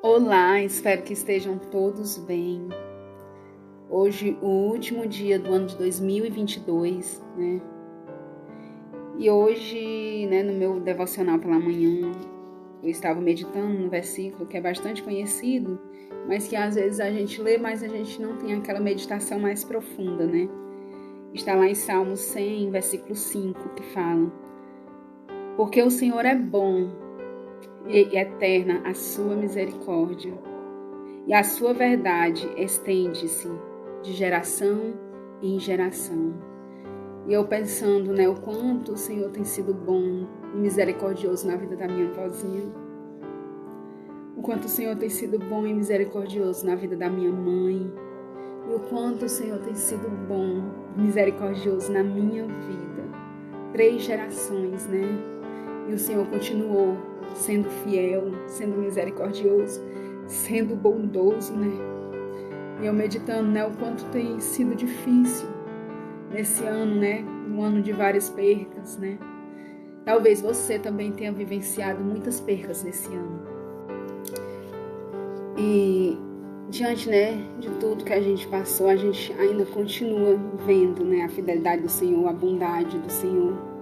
Olá, espero que estejam todos bem. Hoje, o último dia do ano de 2022, né? E hoje, no meu devocional pela manhã, eu estava meditando num versículo que é bastante conhecido, mas que às vezes a gente lê, mas a gente não tem aquela meditação mais profunda, né? Está lá em Salmo 100, versículo 5, que fala: Porque o Senhor é bom e eterna a sua misericórdia, e a sua verdade estende-se de geração em geração. E eu pensando, o quanto o Senhor tem sido bom e misericordioso na vida da minha avózinha, o quanto o Senhor tem sido bom e misericordioso na vida da minha mãe, e o quanto o Senhor tem sido bom e misericordioso na minha vida. 3 gerações, E o Senhor continuou sendo fiel, sendo misericordioso, sendo bondoso, E eu meditando, o quanto tem sido difícil nesse ano, um ano de várias percas, Talvez você também tenha vivenciado muitas percas nesse ano. E diante, de tudo que a gente passou, a gente ainda continua vendo, a fidelidade do Senhor, a bondade do Senhor.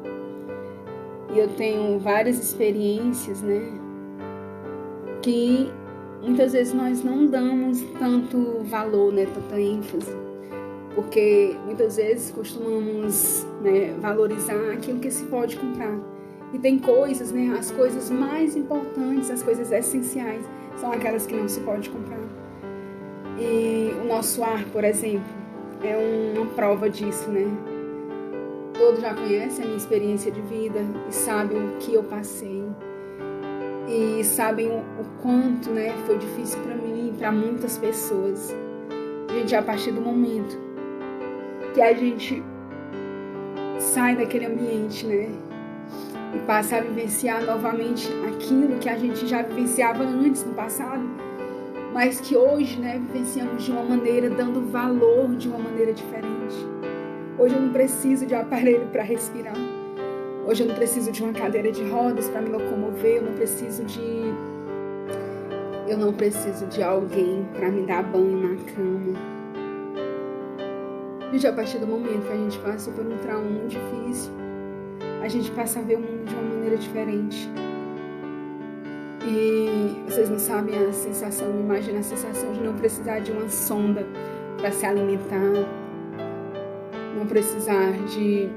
E eu tenho várias experiências, que muitas vezes nós não damos tanto valor, tanta ênfase, porque muitas vezes costumamos, valorizar aquilo que se pode comprar. E tem coisas, as coisas mais importantes, as coisas essenciais, são aquelas que não se pode comprar. E o nosso ar, por exemplo, é uma prova disso, Todos já conhecem a minha experiência de vida e sabem o que eu passei. E sabem o quanto, foi difícil para mim e para muitas pessoas. Gente, a partir do momento que a gente sai daquele ambiente, e passa a vivenciar novamente aquilo que a gente já vivenciava antes no passado, mas que hoje, vivenciamos de uma maneira, dando valor de uma maneira diferente. Hoje eu não preciso de um aparelho para respirar. Hoje eu não preciso de uma cadeira de rodas para me locomover. Eu não preciso de alguém para me dar banho na cama. E a partir do momento que a gente passa por um trauma muito difícil, a gente passa a ver o mundo de uma maneira diferente. E vocês não sabem a sensação, imagina a sensação de não precisar de uma sonda para se alimentar, não precisar de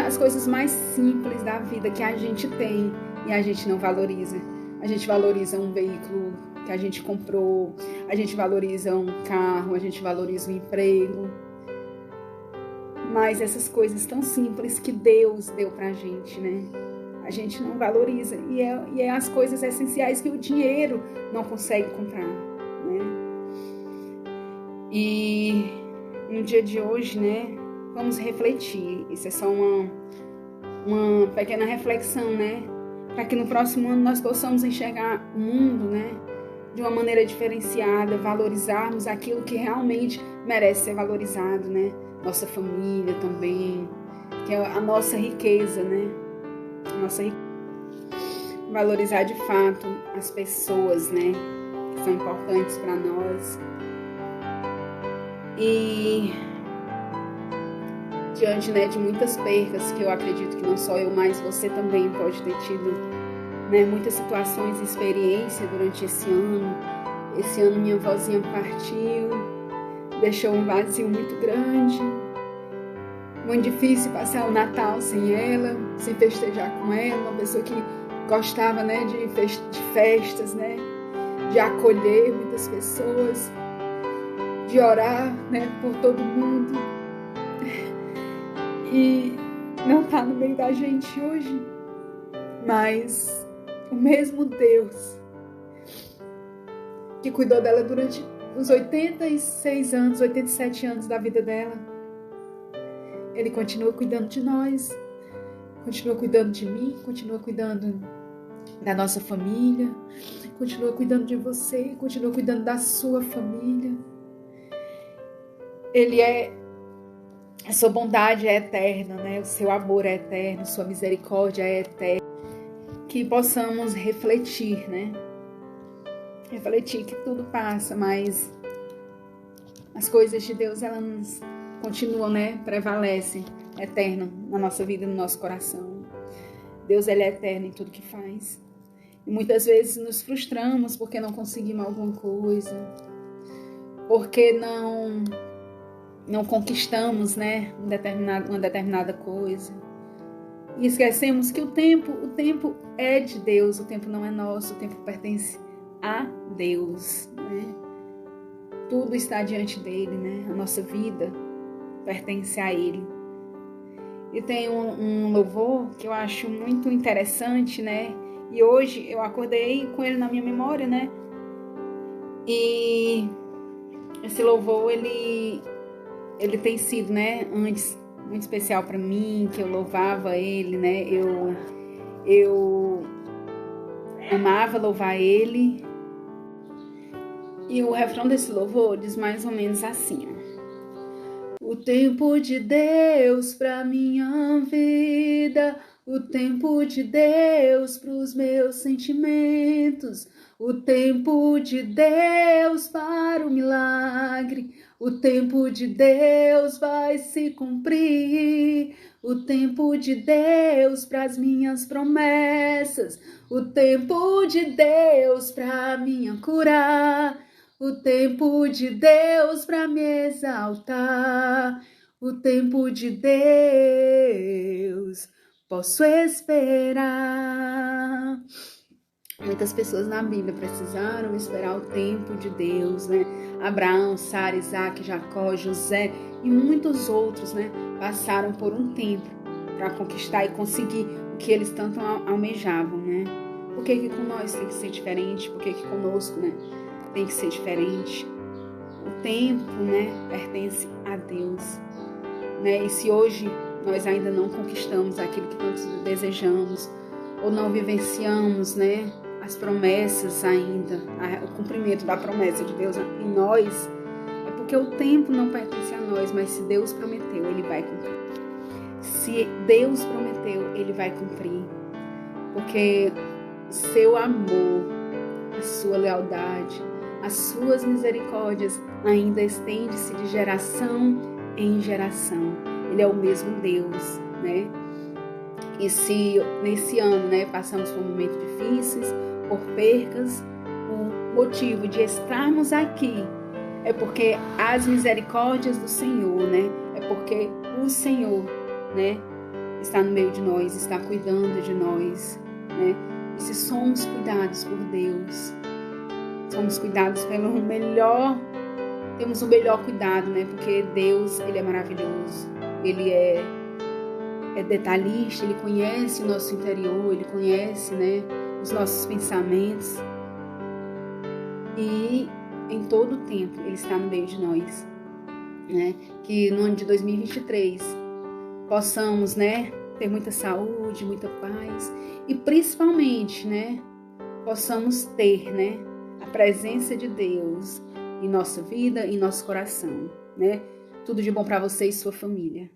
as coisas mais simples da vida que a gente tem e a gente não valoriza. A gente valoriza um veículo que a gente comprou, a gente valoriza um carro, a gente valoriza um emprego. Mas essas coisas tão simples que Deus deu pra gente, a gente não valoriza. E é as coisas essenciais que o dinheiro não consegue comprar, E no dia de hoje, vamos refletir. Isso é só uma pequena reflexão, para que no próximo ano nós possamos enxergar o mundo, de uma maneira diferenciada, valorizarmos aquilo que realmente merece ser valorizado, Nossa família também, que é a nossa riqueza, Valorizar de fato as pessoas, que são importantes para nós. E diante, de muitas percas que eu acredito que não só eu, mas você também pode ter tido, muitas situações e experiências durante esse ano. Esse ano minha avózinha partiu, deixou um vazio muito grande, muito difícil passar o Natal sem ela, sem festejar com ela, uma pessoa que gostava, de festas, de acolher muitas pessoas, de orar, por todo mundo. E não está no meio da gente hoje, mas o mesmo Deus que cuidou dela durante os 86 anos, 87 anos da vida dela, Ele continua cuidando de nós, continua cuidando de mim, continua cuidando da nossa família, continua cuidando de você, continua cuidando da sua família. A sua bondade é eterna, o seu amor é eterno, sua misericórdia é eterna. que possamos refletir, né? Refletir que tudo passa, mas as coisas de Deus, elas continuam, né? Prevalecem, eterno na nossa vida, no nosso coração. Deus, ele é eterno em tudo que faz. E muitas vezes nos frustramos porque não conseguimos alguma coisa, porque não conquistamos, né? Uma determinada coisa. E esquecemos que o tempo é de Deus, o tempo não é nosso, o tempo pertence a Deus, né? Tudo está diante dele, né? A nossa vida pertence a ele. E tem um louvor que eu acho muito interessante, né? E hoje eu acordei com ele na minha memória, né? E esse louvor, ele tem sido, né? Antes, muito especial para mim, que eu louvava ele, né? Eu amava louvar ele. E o refrão desse louvor diz mais ou menos assim, ó. O tempo de Deus pra minha vida, o tempo de Deus pros meus sentimentos, o tempo de Deus para o milagre, o tempo de Deus vai se cumprir, o tempo de Deus pras minhas promessas, o tempo de Deus pra minha curar, o tempo de Deus para me exaltar, o tempo de Deus posso esperar. Muitas pessoas na Bíblia precisaram esperar o tempo de Deus, né? Abraão, Sara, Isaac, Jacó, José e muitos outros, né? Passaram por um tempo para conquistar e conseguir o que eles tanto almejavam, né? Por que com nós tem que ser diferente? Por que conosco, né? Tem que ser diferente. O tempo, né, pertence a Deus, né? E se hoje nós ainda não conquistamos aquilo que tanto desejamos, ou não vivenciamos, né, as promessas ainda, o cumprimento da promessa de Deus em nós, é porque o tempo não pertence a nós, mas se Deus prometeu, ele vai cumprir. Se Deus prometeu, ele vai cumprir. Porque seu amor, a sua lealdade, as suas misericórdias ainda estende-se de geração em geração. Ele é o mesmo Deus, né? E se nesse ano, né, passamos por momentos difíceis, por percas, o motivo de estarmos aqui é porque as misericórdias do Senhor, né? É porque o Senhor, né, está no meio de nós, está cuidando de nós, né? E se somos cuidados por Deus, somos cuidados pelo melhor, temos o melhor cuidado, né? Porque Deus, ele é maravilhoso, ele é detalhista, ele conhece o nosso interior, ele conhece, né, os nossos pensamentos. E em todo o tempo ele está no meio de nós, né? Que no ano de 2023 possamos, né, ter muita saúde, muita paz e principalmente, né, possamos ter, né, a presença de Deus em nossa vida, em nosso coração, né? Tudo de bom para você e sua família.